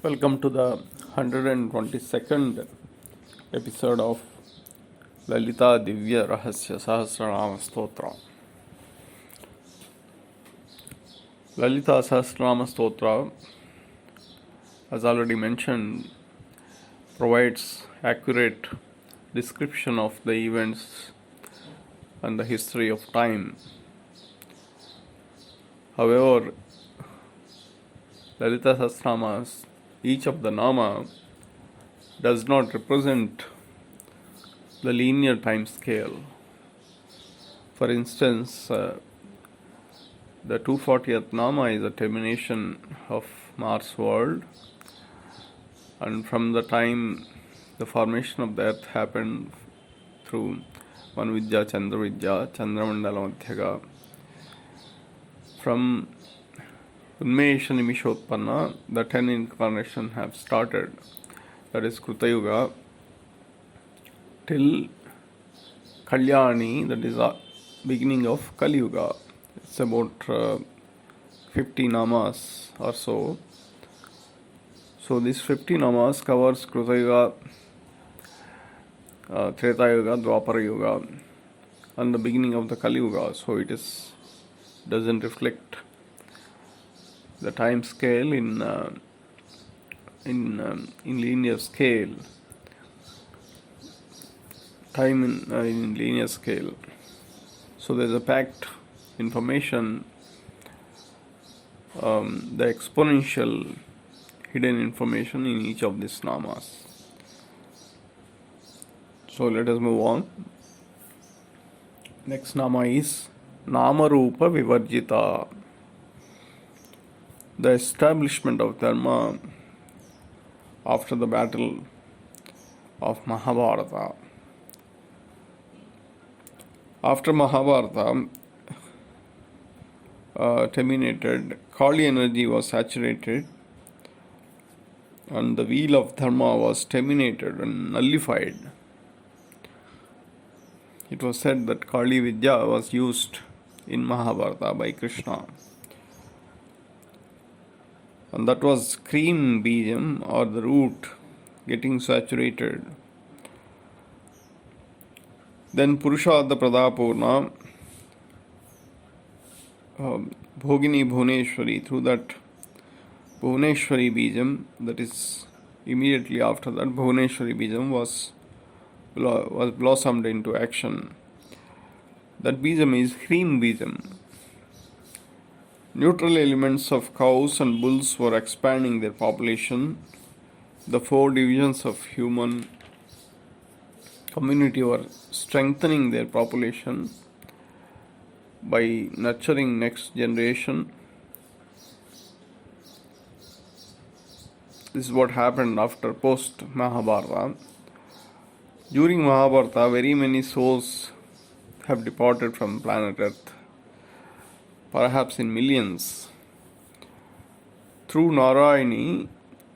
Welcome to the 122nd episode of Lalita Divya Rahasya Sahasranama Stotra. Lalita Sahasranama Stotra, as already mentioned, provides accurate description of the events and the history of time. However, Lalita Sahasranamas, each of the nama does not represent the linear time scale. For instance, the 240th nama is a termination of Mars world, and from the time the formation of the earth happened through Manvidya, Chandravidya, Chandramandala Madhyaga, from Unmesha Nimishotpanna, the 10 incarnations have started, that is Kruta Yuga, till Kalyani, that is the beginning of Kali Yuga. It's about 50 namas or so. So this 50 namas covers Kruta Yuga, Treta Yuga, Dwapara Yuga, and the beginning of the Kali Yuga. So it doesn't reflect the time scale in linear scale. Time in linear scale. So there's a packed information, the exponential hidden information in each of these namas. So let us move on. Next nama is Namarupa Vivarjita. The establishment of Dharma after the battle of Mahabharata. After Mahabharata terminated, Kali energy was saturated and the wheel of Dharma was terminated and nullified. It was said that Kali Vidya was used in Mahabharata by Krishna. And that was cream bijam, or the root, getting saturated. Then Purushadha Pradapurna, Bhogini Bhuneshwari, through that Bhuneshwari bijam, that is immediately after that, Bhuneshwari bijam was blossomed into action. That bijam is cream bijam. Neutral elements of cows and bulls were expanding their population. The 4 divisions of human community were strengthening their population by nurturing next generation. This is what happened after post Mahabharata. During Mahabharata, very many souls have departed from planet Earth, perhaps in millions. Through Narayani,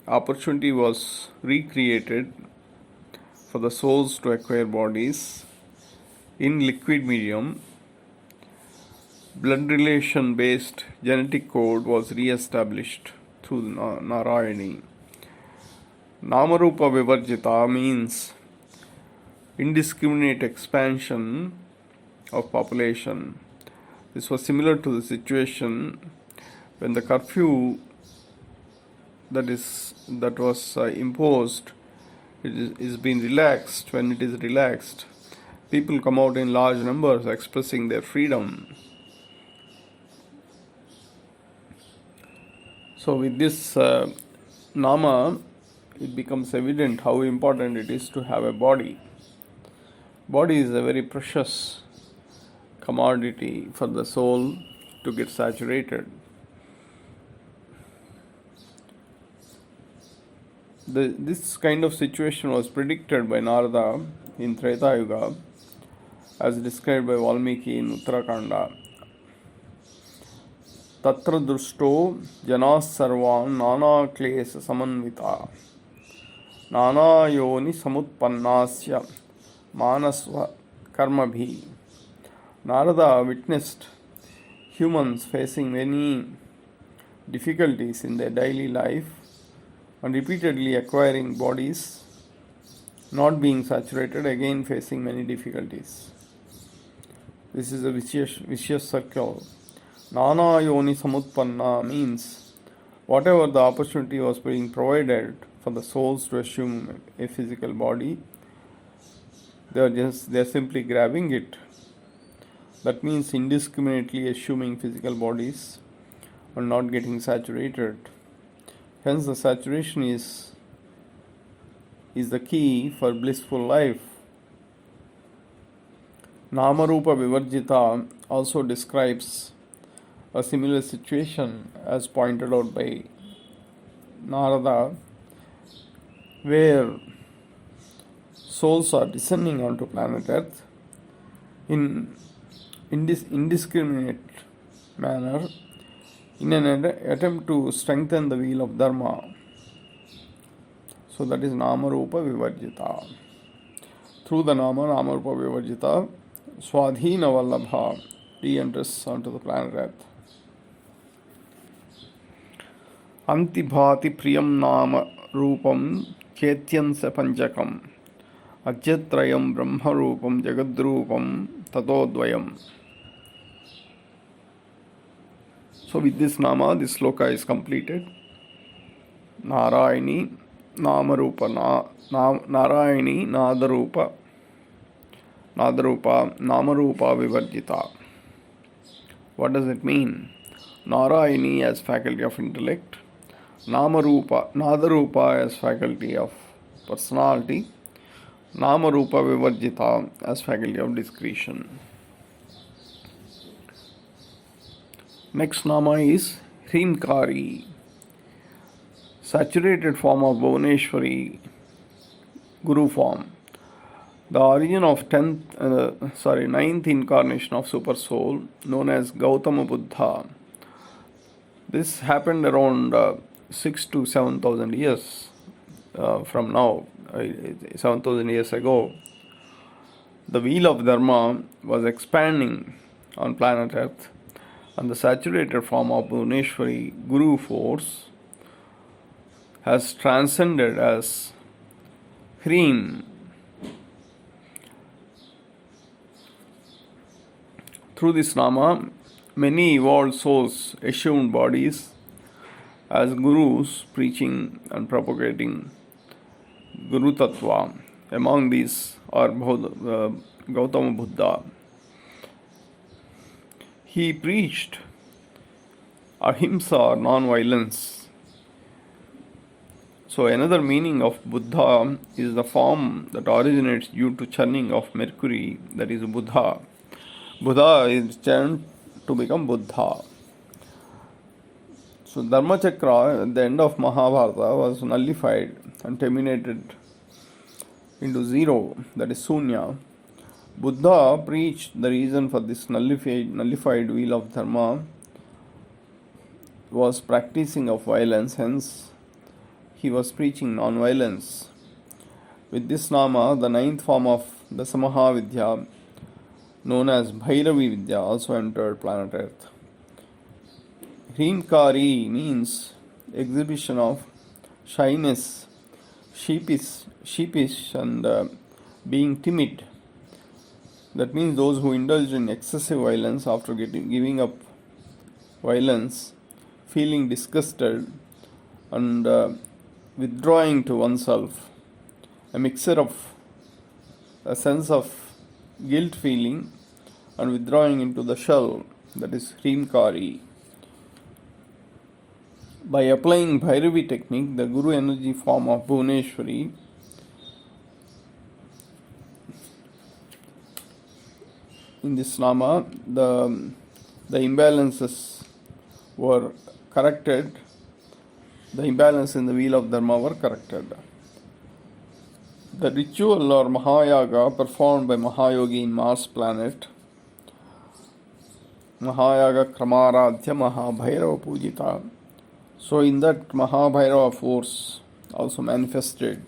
opportunity was recreated for the souls to acquire bodies in liquid medium. Blood relation based genetic code was re-established through Narayani. Namarupa Vivarjita means indiscriminate expansion of population. This was similar to the situation when the curfew that was imposed is being relaxed. When it is relaxed, people come out in large numbers expressing their freedom. So with this nama, it becomes evident how important it is to have a body. Body is a very precious commodity for the soul to get saturated. This kind of situation was predicted by Narada in Treta Yuga, as described by Valmiki in Uttarakanda. Tatra drusto janas sarvan nana klesa samanvita nana yoni samutpannasya manasva karmabhi. Narada witnessed humans facing many difficulties in their daily life and repeatedly acquiring bodies, not being saturated, again facing many difficulties. This is a vicious circle. Nana yoni samutpanna means whatever the opportunity was being provided for the souls to assume a physical body, they are simply grabbing it. That means indiscriminately assuming physical bodies and not getting saturated. Hence, the saturation is the key for blissful life. Namarupa Vivarjita also describes a similar situation as pointed out by Narada, where souls are descending onto planet Earth in this indiscriminate manner in an attempt to strengthen the wheel of Dharma. So that is Namarupa Vivarjita. Through the Namarupa Vivarjita, Swadhina Vallabha re-enters onto the planet Earth. Antibhati Priyam Nama Rupam Chetyansa Panchakam Ajyatrayam Brahma Rupam Jagadrupam Tatodvayam. So with this Nama, this sloka is completed. Narayani Namarupa Narayani Nadarupa Namarupa Vivarjita. What does it mean? Narayani as faculty of intellect, Nadarupa as faculty of personality, Namarupa Vivarjita as faculty of discretion. Next Nama is Hrimkari, saturated form of Bhuvaneshwari, Guru form. The origin of ninth incarnation of Super Soul, known as Gautama Buddha. This happened around 6,000 to 7,000 years from now, 7,000 years ago. The wheel of Dharma was expanding on planet Earth, and the saturated form of Bhuvaneshwari Guru force has transcended as Hrim. Through this Nama, many evolved souls assumed bodies as gurus, preaching and propagating Guru Tattva. Among these are Gautama Buddha. He preached ahimsa or non-violence. So another meaning of Buddha is the form that originates due to churning of mercury, that is Buddha. Buddha is churned to become Buddha. So Dharma Chakra at the end of Mahabharata was nullified and terminated into zero, that is Sunya. Buddha preached the reason for this nullified wheel of Dharma was practicing of violence, hence he was preaching non-violence. With this Nama, the ninth form of Dasamaha Vidya, known as Bhairavi Vidya, also entered planet Earth. Hrimkari means exhibition of shyness, sheepish and being timid. That means those who indulge in excessive violence after giving up violence, feeling disgusted and withdrawing to oneself. A mixture of a sense of guilt feeling and withdrawing into the shell, that is Hrimkari. By applying Bhairavi technique, the Guru energy form of Bhuvaneshwari, in this Nama, the imbalances were corrected. The imbalance in the wheel of Dharma were corrected. The ritual or Mahayaga performed by Mahayogi in Mars planet, Mahayaga Kramaradhya Mahabhairava Pujita. So in that Mahabhairava force also manifested.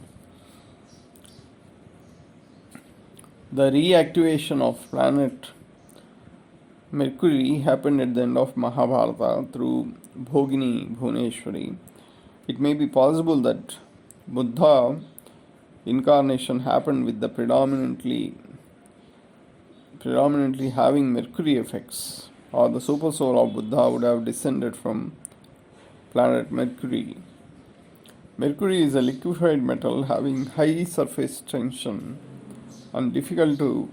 The reactivation of planet Mercury happened at the end of Mahabharata through Bhogini Bhuvaneshwari, it may be possible that Buddha incarnation happened with the predominantly having Mercury effects, or the super soul of Buddha would have descended from planet Mercury. Mercury is a liquefied metal having high surface tension and difficult to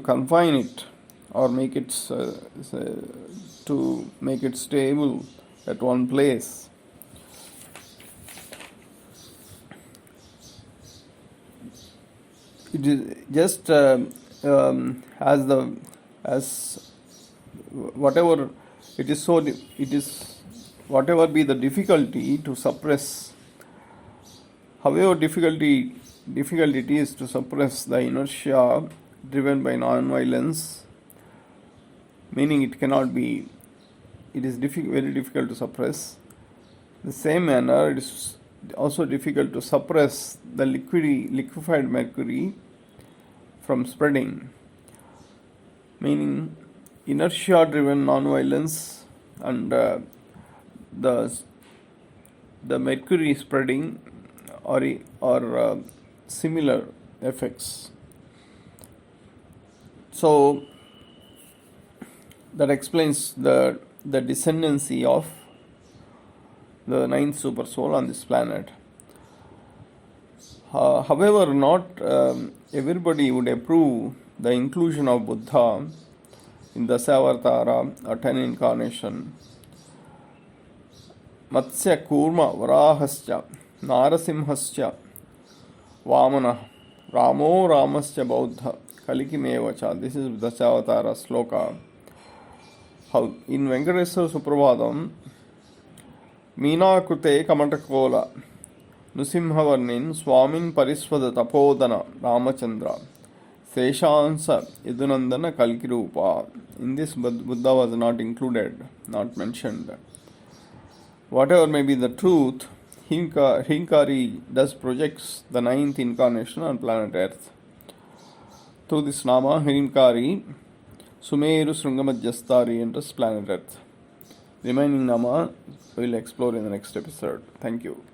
confine it or make it to make it stable at one place. It is just as whatever it is, so it is whatever be the difficulty to suppress, however difficult it is to suppress the inertia driven by non-violence, meaning it is very difficult to suppress. The same manner, it is also difficult to suppress the liquefied mercury from spreading, meaning inertia driven non-violence and the mercury spreading or similar effects. So that explains the descendancy of the ninth super soul on this planet. However, not everybody would approve the inclusion of Buddha in the Savartara or 10 incarnation. Matsya Kurma Varahascha Narasimhascha Vamana Ramo Ramascha Bauddha Kalikimevacha. This is the Savatara sloka. How in Venkateswara Suprabhadam, Meenakrute Kamatakola Nusimhavarnin Swamin Pariswada Tapodana Ramachandra Seshansa Yadunandana Kalkirupa. In this, Buddha was not included, not mentioned. Whatever may be the truth, Hinkari thus projects the ninth incarnation on planet Earth. Through this Nama, Hinkari, Sumeru Srungamajastari enters planet Earth. Remaining Nama we will explore in the next episode. Thank you.